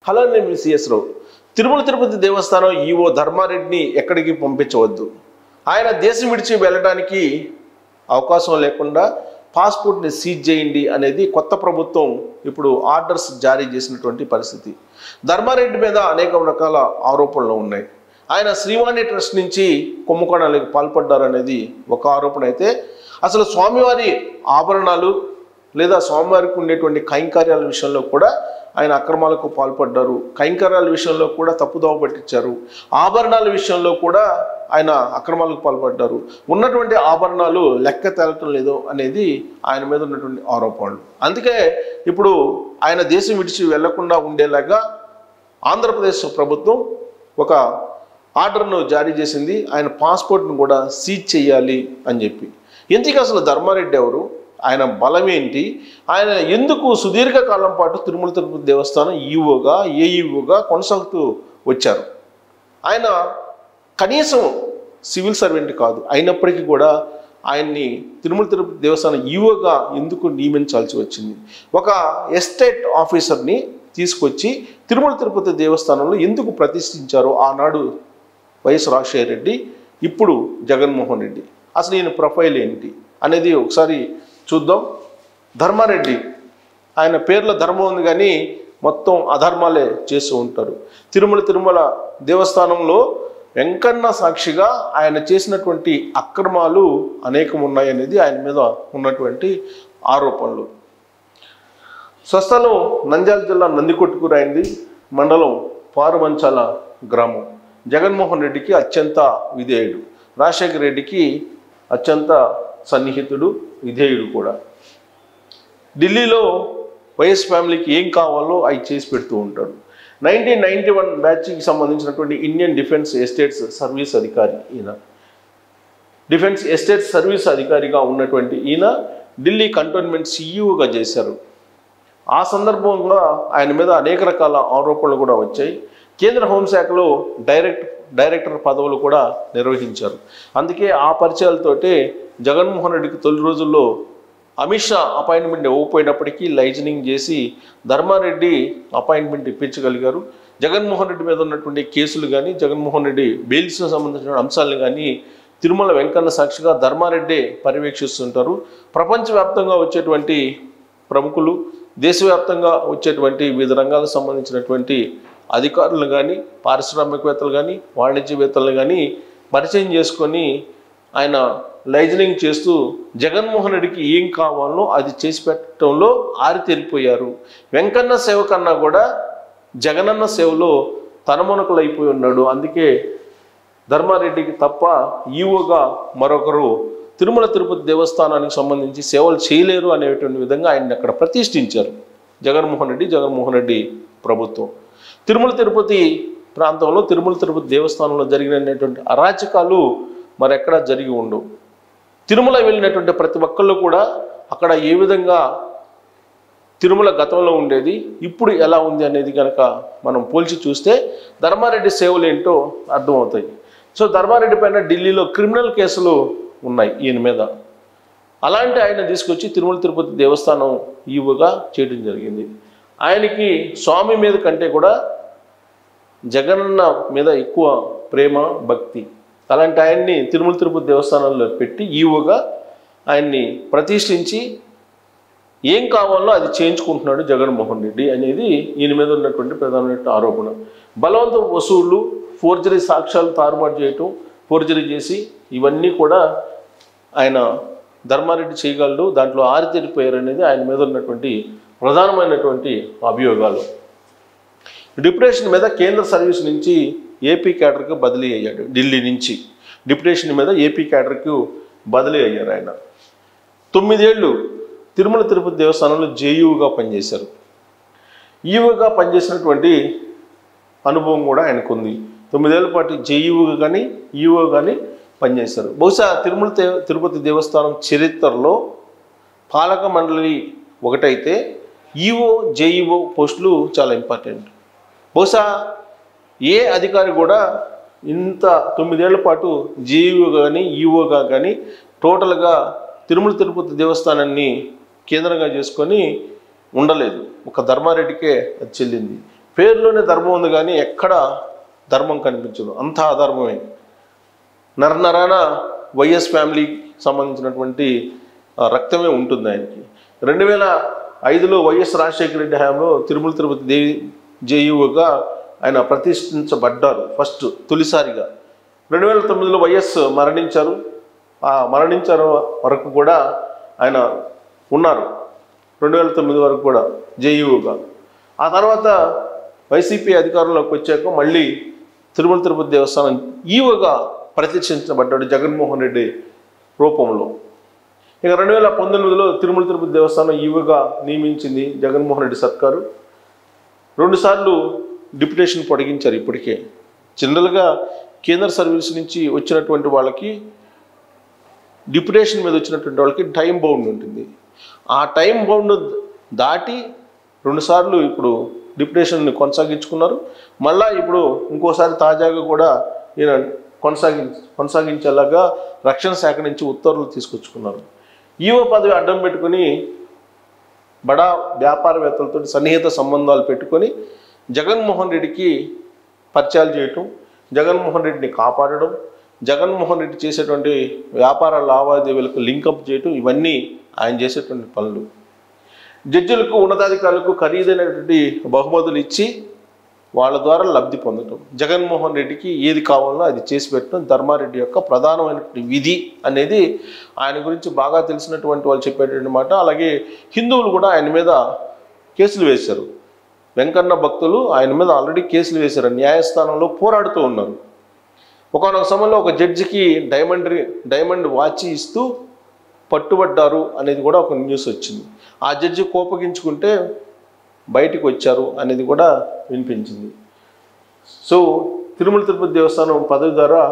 Hello, నేను CS రావు. తిరుమల తిరుపతి దేవస్థానం EO ధర్మారెడ్డిని ఎక్కడికి పంపించవద్దు. ఆయన దేశం విడిచి వెళ్ళడానికి అవకాశం లేకుండా పాస్పోర్ట్ని సీజ్ చేయండి అనేది కొత్త ప్రభుత్వం ఇప్పుడు ఆర్డర్స్ జారీ చేసినటువంటి పరిస్థితి. ధర్మారెడ్డి మీద అనేక రకాల ఆరోపణలు ఉన్నాయి. ఆయన శ్రీవాణి ట్రస్ట్ నుంచి కుంభకోణాలకు పాల్పడ్డారనేది ఒక ఆరోపణ అయితే, అసలు స్వామివారి ఆభరణాలు లేదా స్వామివారికి ఉండేటువంటి కైంకర్యాల విషయంలో కూడా ఆయన అక్రమాలకు పాల్పడ్డారు. కైంకర్యాల విషయంలో కూడా తప్పుదోవ పట్టించారు. ఆభరణాల విషయంలో కూడా ఆయన అక్రమాలకు పాల్పడ్డారు. ఉన్నటువంటి ఆభరణాలు లెక్క తేలటం లేదు అనేది ఆయన మీద ఉన్నటువంటి ఆరోపణలు. అందుకే ఇప్పుడు ఆయన దేశం విడిచి వెళ్లకుండా ఉండేలాగా ఆంధ్రప్రదేశ్ ప్రభుత్వం ఒక ఆర్డర్ను జారీ చేసింది. ఆయన పాస్పోర్ట్ను కూడా సీజ్ చేయాలి అని చెప్పి. ఎందుకు అసలు ధర్మారెడ్డి ఎవరు, ఆయన బలం ఏంటి, ఆయన ఎందుకు సుదీర్ఘకాలం పాటు తిరుమల తిరుపతి దేవస్థానం ఈవోగా ఏఈఓగా కొనసాగుతూ వచ్చారు? ఆయన కనీసం సివిల్ సర్వెంట్ కాదు, అయినప్పటికీ కూడా ఆయన్ని తిరుమల తిరుపతి దేవస్థానం ఈవోగా ఎందుకు నియమించాల్సి వచ్చింది? ఒక ఎస్టేట్ ఆఫీసర్ని తీసుకొచ్చి తిరుమల తిరుపతి దేవస్థానంలో ఎందుకు ప్రతిష్ఠించారో ఆనాడు వైఎస్ రాజశేఖర రెడ్డి, ఇప్పుడు జగన్మోహన్ రెడ్డి. అసలు ఈయన ప్రొఫైల్ ఏంటి అనేది ఒకసారి చూద్దాం. ధర్మారెడ్డి, ఆయన పేర్ల ధర్మం ఉంది కానీ మొత్తం అధర్మాలే చేస్తూ ఉంటారు. తిరుమల దేవస్థానంలో వెంకన్న సాక్షిగా ఆయన చేసినటువంటి అక్రమాలు అనేకం ఉన్నాయనేది ఆయన మీద ఉన్నటువంటి ఆరోపణలు. స్వస్థలం నంద్యాల జిల్లా నందికొట్కూరు అయింది, మండలం పారుమంచాల గ్రామం. జగన్మోహన్ రెడ్డికి అత్యంత విధేయుడు, రాజశేఖర రెడ్డికి అత్యంత సన్నిహితుడు, విధేయుడు కూడా. ఢిల్లీలో వైఎస్ ఫ్యామిలీకి ఏం కావాలో అవి చేసి పెడుతూ ఉంటాడు. 1991 బ్యాచ్కి సంబంధించినటువంటి ఇండియన్ డిఫెన్స్ ఎస్టేట్స్ సర్వీస్ అధికారి ఈయన. డిఫెన్స్ ఎస్టేట్స్ సర్వీస్ అధికారిగా ఉన్నటువంటి ఈయన ఢిల్లీ కంటోన్మెంట్ సిఇఓగా చేశారు. ఆ సందర్భంగా ఆయన మీద అనేక రకాల ఆరోపణలు కూడా వచ్చాయి. కేంద్ర హోంశాఖలో డైరెక్టర్ పదవులు కూడా నిర్వహించారు. అందుకే ఆ పరిచయాలతోటే జగన్మోహన్ రెడ్డికి తొలి రోజుల్లో అమిత్ షా అపాయింట్మెంట్ ఇవ్వకపోయినప్పటికీ లైజనింగ్ చేసి ధర్మారెడ్డి అపాయింట్మెంట్ ఇప్పించగలిగారు. జగన్మోహన్ రెడ్డి మీద ఉన్నటువంటి కేసులు కానీ, జగన్మోహన్ రెడ్డి బెయిల్స్ సంబంధించిన అంశాలను కానీ తిరుమల వెంకన్న సాక్షిగా ధర్మారెడ్డి పర్యవేక్షిస్తుంటారు. ప్రపంచవ్యాప్తంగా వచ్చేటువంటి ప్రముఖులు, దేశవ్యాప్తంగా వచ్చేటువంటి వివిధ రంగాలకు సంబంధించినటువంటి అధికారులు కానీ, పారిశ్రామికవేత్తలు కానీ, వాణిజ్యవేత్తలు కానీ పరిచయం చేసుకొని ఆయన లైజనింగ్ చేస్తూ జగన్మోహన్ రెడ్డికి ఏం కావాలో అది చేసి పెట్టడంలో ఆరితేరిపోయారు. వెంకన్న సేవ కన్నా కూడా జగనన్న సేవలో తనమునకలు అయిపోయి ఉన్నాడు. అందుకే ధర్మారెడ్డికి తప్ప ఈవోగా మరొకరు తిరుమల తిరుపతి దేవస్థానానికి సంబంధించి సేవలు చేయలేరు అనేటువంటి విధంగా ఆయన్ని అక్కడ ప్రతిష్ఠించారు జగన్మోహన్ రెడ్డి ప్రభుత్వం. తిరుమల తిరుపతి ప్రాంతంలో తిరుమల తిరుపతి దేవస్థానంలో జరిగినటువంటి అరాచకాలు మరెక్కడా జరిగి ఉండవు. తిరుమల వెళ్ళినటువంటి ప్రతి ఒక్కళ్ళు కూడా అక్కడ ఏ విధంగా తిరుమల గతంలో ఉండేది, ఇప్పుడు ఎలా ఉంది అనేది కనుక మనం పోల్చి చూస్తే ధర్మారెడ్డి సేవలు ఏంటో అర్థమవుతాయి. సో ధర్మారెడ్డి పైన ఢిల్లీలో క్రిమినల్ కేసులు ఉన్నాయి ఈయన మీద. అలాంటి ఆయన తీసుకొచ్చి తిరుమల తిరుపతి దేవస్థానం ఈవోగా చేయడం జరిగింది. ఆయనకి స్వామి మీద కంటే కూడా జగనన్న మీద ఎక్కువ ప్రేమ, భక్తి. అలాంటి ఆయన్ని తిరుమల తిరుపతి దేవస్థానంలో పెట్టి ఈవోగా ఆయన్ని ప్రతిష్ఠించి ఏం కావాలో అది చేయించుకుంటున్నాడు జగన్మోహన్ రెడ్డి అనేది ఈయన మీద ఉన్నటువంటి ప్రధానమైన ఆరోపణ. బలవంత వసూళ్లు, ఫోర్జరీ సాక్ష్యాలు తారుమారు చేయటం, ఫోర్జరీ చేసి ఇవన్నీ కూడా ఆయన ధర్మారెడ్డి చేయగలడు, దాంట్లో ఆరితేరిపోయారు అనేది ఆయన మీద ఉన్నటువంటి ప్రధానమైనటువంటి అభియోగాలు. డిప్యుటేషన్ మీద కేంద్ర సర్వీస్ నుంచి ఏపీ క్యాడర్కి బదిలీ అయ్యాడు. ఢిల్లీ నుంచి డిప్యుటేషన్ మీద ఏపీ క్యాడర్కు బదిలీ అయ్యారు. ఆయన 9 ఏళ్ళు తిరుమల తిరుపతి దేవస్థానంలో జేఈఓగా పనిచేశారు. ఈవోగా పనిచేసినటువంటి అనుభవం కూడా ఆయనకు ఉంది. 9 ఏళ్ల పాటు జేఈఓగా కానీ ఈవో కానీ పనిచేశారు. బహుశా తిరుమల తిరుపతి దేవస్థానం చరిత్రలో పాలక మండలి ఒకటైతే ఈవో, జేఈఓ పోస్టులు చాలా ఇంపార్టెంట్. బహుశా ఏ అధికారి కూడా ఇంత 9 ఏళ్ల పాటు జేఈఓగా కానీ ఈవోగా కానీ టోటల్గా తిరుమల తిరుపతి దేవస్థానాన్ని కేంద్రంగా చేసుకొని ఉండలేదు. ఒక ధర్మారెడ్డికే అది చెల్లింది. పేరులోనే ధర్మం ఉంది కానీ ఎక్కడ ధర్మం కనిపించదు, అంతా అధర్మమే. నరనరాన వైఎస్ ఫ్యామిలీకి సంబంధించినటువంటి రక్తమే ఉంటుంది ఆయనకి. 2005లో వైఎస్ రాజశేఖర రెడ్డి హయాంలో తిరుమల తిరుపతి దేవి జేయూగా ఆయన ప్రతిష్ఠించబడ్డారు తొలిసారిగా. 2009లో వైఎస్ మరణించారు. ఆ మరణించిన వరకు కూడా ఆయన ఉన్నారు, 2009 వరకు కూడా జేయూగా. ఆ తర్వాత వైసీపీ అధికారంలోకి వచ్చాక మళ్ళీ తిరుమల తిరుపతి దేవస్థానం ఈవోగా ప్రతిష్ఠించబడ్డాడు జగన్మోహన్ రెడ్డి రూపంలో. ఇక 2019లో తిరుమల తిరుపతి దేవస్థానం ఈవోగా నియమించింది జగన్మోహన్ రెడ్డి సర్కారు. 2 సార్లు డిప్యుటేషన్ పొడిగించారు. ఇప్పటికే జనరల్గా కేంద్ర సర్వీస్ నుంచి వచ్చినటువంటి వాళ్ళకి, డిప్యుటేషన్ మీద వచ్చినటువంటి వాళ్ళకి టైం బౌండ్ ఉంటుంది. ఆ టైం బౌండ్ దాటి 2 సార్లు ఇప్పుడు డిప్యుటేషన్ని కొనసాగించుకున్నారు. మళ్ళా ఇప్పుడు ఇంకోసారి తాజాగా కూడా ఈయన కొనసాగించేలాగా రక్షణ శాఖ నుంచి ఉత్తర్వులు తీసుకొచ్చుకున్నారు. ఈవో పదవి అడ్డం పెట్టుకుని బడా వ్యాపారవేత్తలతో సన్నిహిత సంబంధాలు పెట్టుకొని జగన్మోహన్ రెడ్డికి పరిచయాలు చేయటం, జగన్మోహన్ రెడ్డిని కాపాడడం, జగన్మోహన్ రెడ్డి చేసేటువంటి వ్యాపార లావాదేవీలకు లింకప్ చేయటం, ఇవన్నీ ఆయన చేసేటువంటి పనులు. జడ్జిలకు, ఉన్నతాధికారులకు ఖరీదైనటువంటి బహుమతులు ఇచ్చి వాళ్ళ ద్వారా లబ్ధి పొందటం, జగన్మోహన్ రెడ్డికి ఏది కావాలో అది చేసి పెట్టడం ధర్మారెడ్డి యొక్క ప్రధానమైనటువంటి విధి అనేది ఆయన గురించి బాగా తెలిసినటువంటి వాళ్ళు చెప్పేటువంటి మాట. అలాగే హిందువులు కూడా ఆయన మీద కేసులు వేశారు. వెంకన్న భక్తులు ఆయన మీద ఆల్రెడీ కేసులు వేశారు, న్యాయస్థానంలో పోరాడుతూ ఉన్నారు. ఒకనొక సమయంలో ఒక జడ్జికి డైమండ్ వాచ్ ఇస్తూ పట్టుబడ్డారు అనేది కూడా ఒక న్యూస్ వచ్చింది. ఆ జడ్జి కోపగించుకుంటే బయటికి వచ్చారు అనేది కూడా వినిపించింది. సో తిరుమల తిరుపతి దేవస్థానం పదవి ద్వారా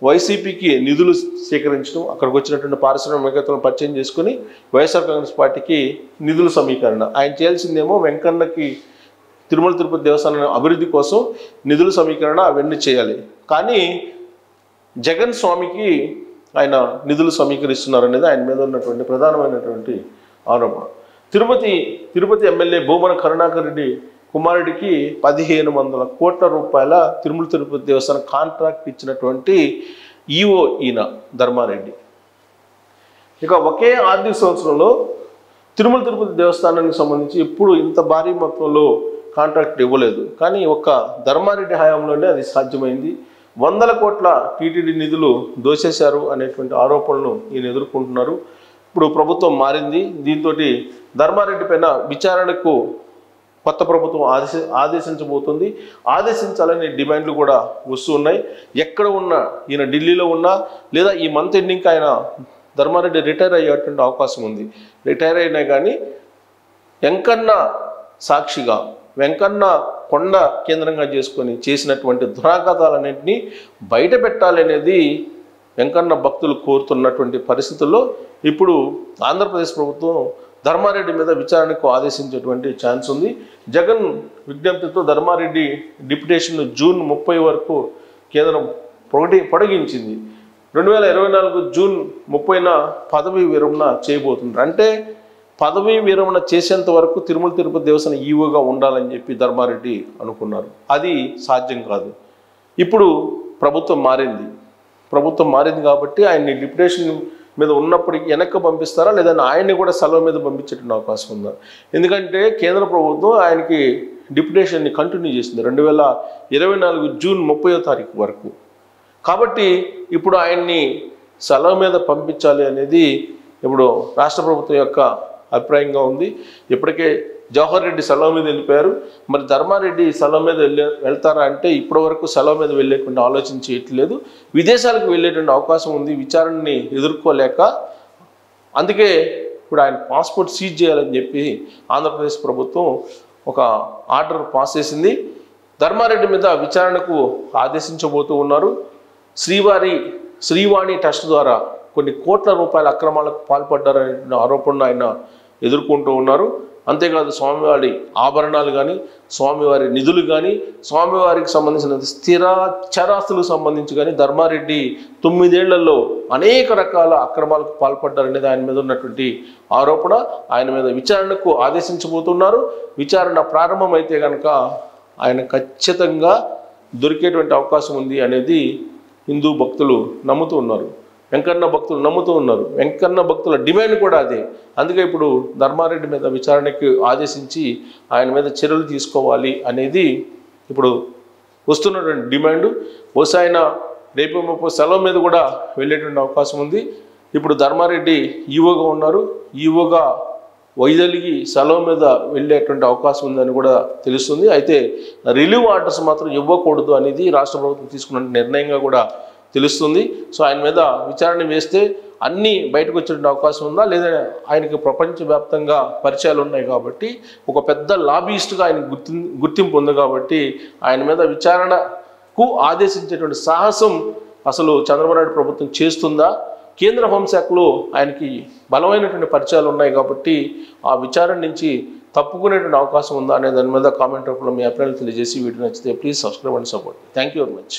వైసీపీకి నిధులు సేకరించడం, అక్కడికి వచ్చినటువంటి పారిశ్రామికవేత్తలను పరిచయం చేసుకుని వైఎస్ఆర్ కాంగ్రెస్ పార్టీకి నిధుల సమీకరణ. ఆయన చేయాల్సిందేమో వెంకన్నకి తిరుమల తిరుపతి దేవస్థానం అభివృద్ధి కోసం నిధుల సమీకరణ అవన్నీ చేయాలి. కానీ జగన్ స్వామికి ఆయన నిధులు సమీకరిస్తున్నారు అనేది ఆయన మీద ఉన్నటువంటి ప్రధానమైనటువంటి ఆరోపణ. తిరుపతి ఎమ్మెల్యే భూమన కరుణాకర్ రెడ్డి కుమారుడికి 1500 కోట్ల రూపాయల తిరుమల తిరుపతి దేవస్థానం కాంట్రాక్ట్ ఇచ్చినటువంటి ఈఓ ఈయన ధర్మారెడ్డి. ఇక ఒకే ఆర్థిక సంవత్సరంలో తిరుమల తిరుపతి దేవస్థానానికి సంబంధించి ఎప్పుడు ఇంత భారీ మొత్తంలో కాంట్రాక్ట్ ఇవ్వలేదు. కానీ ఒక్క ధర్మారెడ్డి హయాంలోనే అది సాధ్యమైంది. 100 కోట్ల టీటీడీ నిధులు దోచేశారు అనేటువంటి ఆరోపణలు ఈయన ఎదుర్కొంటున్నారు. ఇప్పుడు ప్రభుత్వం మారింది. దీంతో ధర్మారెడ్డి పైన విచారణకు కొత్త ప్రభుత్వం ఆదేశించబోతుంది. ఆదేశించాలనే డిమాండ్లు కూడా వస్తూ ఉన్నాయి. ఎక్కడ ఉన్నా, ఈయన ఢిల్లీలో ఉన్నా లేదా ఈ మంత్ ఎండింగ్కి ఆయన ధర్మారెడ్డి రిటైర్ అయ్యేటువంటి అవకాశం ఉంది. రిటైర్ అయినా కానీ వెంకన్న సాక్షిగా, వెంకన్న కొండ కేంద్రంగా చేసుకొని చేసినటువంటి దురాఘాతాలన్నింటినీ బయట పెట్టాలనేది వెంకన్న భక్తులు కోరుతున్నటువంటి పరిస్థితుల్లో ఇప్పుడు ఆంధ్రప్రదేశ్ ప్రభుత్వం ధర్మారెడ్డి మీద విచారణకు ఆదేశించేటువంటి ఛాన్స్ ఉంది. జగన్ విజ్ఞప్తితో ధర్మారెడ్డి డిప్యుటేషన్ జూన్ 30 వరకు కేంద్రం పొడిగించింది. 2024 జూన్ 30న పదవీ విరమణ చేయబోతున్నారు. అంటే పదవీ విరమణ చేసేంత వరకు తిరుమల తిరుపతి దేవస్థానం ఈవోగా ఉండాలని చెప్పి ధర్మారెడ్డి అనుకున్నారు. అది సాధ్యం కాదు. ఇప్పుడు ప్రభుత్వం మారింది కాబట్టి ఆయన్ని డిప్యుటేషన్ మీద ఉన్నప్పటికీ వెనక్కి పంపిస్తారా లేదా ఆయన్ని కూడా సెలవు మీద పంపించేటువంటి అవకాశం ఉందా? ఎందుకంటే కేంద్ర ప్రభుత్వం ఆయనకి డిప్యుటేషన్ని కంటిన్యూ చేసింది 2024 జూన్ 30వ తారీఖు వరకు. కాబట్టి ఇప్పుడు ఆయన్ని సెలవు మీద పంపించాలి అనేది ఇప్పుడు రాష్ట్ర ప్రభుత్వం యొక్క అభిప్రాయంగా ఉంది. ఇప్పటికే జవహర్ రెడ్డి సెలవు మీద వెళ్ళిపోయారు. మరి ధర్మారెడ్డి సెలవు మీద వెళ్తారా అంటే ఇప్పటి వరకు సెలవు మీద వెళ్ళేటువంటి ఆలోచన చేయట్లేదు. విదేశాలకు వెళ్ళేటువంటి అవకాశం ఉంది విచారణని ఎదుర్కోలేక. అందుకే ఇప్పుడు ఆయన పాస్పోర్ట్ సీజ్ చేయాలని చెప్పి ఆంధ్రప్రదేశ్ ప్రభుత్వం ఒక ఆర్డర్ పాస్ చేసింది. ధర్మారెడ్డి మీద విచారణకు ఆదేశించబోతూ ఉన్నారు. శ్రీవాణి ట్రస్ట్ ద్వారా కొన్ని కోట్ల రూపాయల అక్రమాలకు పాల్పడ్డారనే ఆరోపణను ఆయన ఎదుర్కొంటూ ఉన్నారు. అంతేకాదు స్వామివారి ఆభరణాలు కానీ, స్వామివారి నిధులు కానీ, స్వామివారికి సంబంధించిన స్థిర చరాస్తులకు సంబంధించి కానీ ధర్మారెడ్డి 9 ఏళ్లలో అనేక రకాల అక్రమాలకు పాల్పడ్డారనేది ఆయన మీద ఉన్నటువంటి ఆరోపణ. ఆయన మీద విచారణకు ఆదేశించబోతున్నారు. విచారణ ప్రారంభమైతే కనుక ఆయన ఖచ్చితంగా దొరికేటువంటి అవకాశం ఉంది అనేది హిందూ భక్తులు నమ్ముతూ ఉన్నారు, వెంకన్న భక్తులు నమ్ముతూ ఉన్నారు. వెంకన్న భక్తుల డిమాండ్ కూడా అదే. అందుకే ఇప్పుడు ధర్మారెడ్డి మీద విచారణకి ఆదేశించి ఆయన మీద చర్యలు తీసుకోవాలి అనేది ఇప్పుడు వస్తున్నటువంటి డిమాండ్. బహుశా ఆయన రేపు సెలవు మీద కూడా వెళ్ళేటువంటి అవకాశం ఉంది. ఇప్పుడు ధర్మారెడ్డి ఈవోగా ఉన్నారు, ఈవోగా వైదొలిగి సెలవు మీద వెళ్ళేటువంటి అవకాశం ఉందని కూడా తెలుస్తుంది. అయితే రిలీవ్ ఆర్డర్స్ మాత్రం ఇవ్వకూడదు అనేది రాష్ట్ర ప్రభుత్వం తీసుకున్న నిర్ణయంగా కూడా తెలుస్తుంది. సో ఆయన మీద విచారణ వేస్తే అన్నీ బయటకు వచ్చేటువంటి అవకాశం ఉందా, లేదా ఆయనకి ప్రపంచవ్యాప్తంగా పరిచయాలు ఉన్నాయి కాబట్టి ఒక పెద్ద లాబీయిస్ట్గా ఆయన గుర్తింపు ఉంది కాబట్టి ఆయన మీద విచారణకు ఆదేశించేటువంటి సాహసం అసలు చంద్రబాబు నాయుడు ప్రభుత్వం చేస్తుందా? కేంద్ర హోంశాఖలో ఆయనకి బలమైనటువంటి పరిచయాలు ఉన్నాయి కాబట్టి ఆ విచారణ నుంచి తప్పుకునేటువంటి అవకాశం ఉందా అనే దాని మీద కామెంట్ రూపంలో మీ అభిప్రాయాలు తెలియజేసి వీడియో నచ్చితే please subscribe and support. Thank you very much.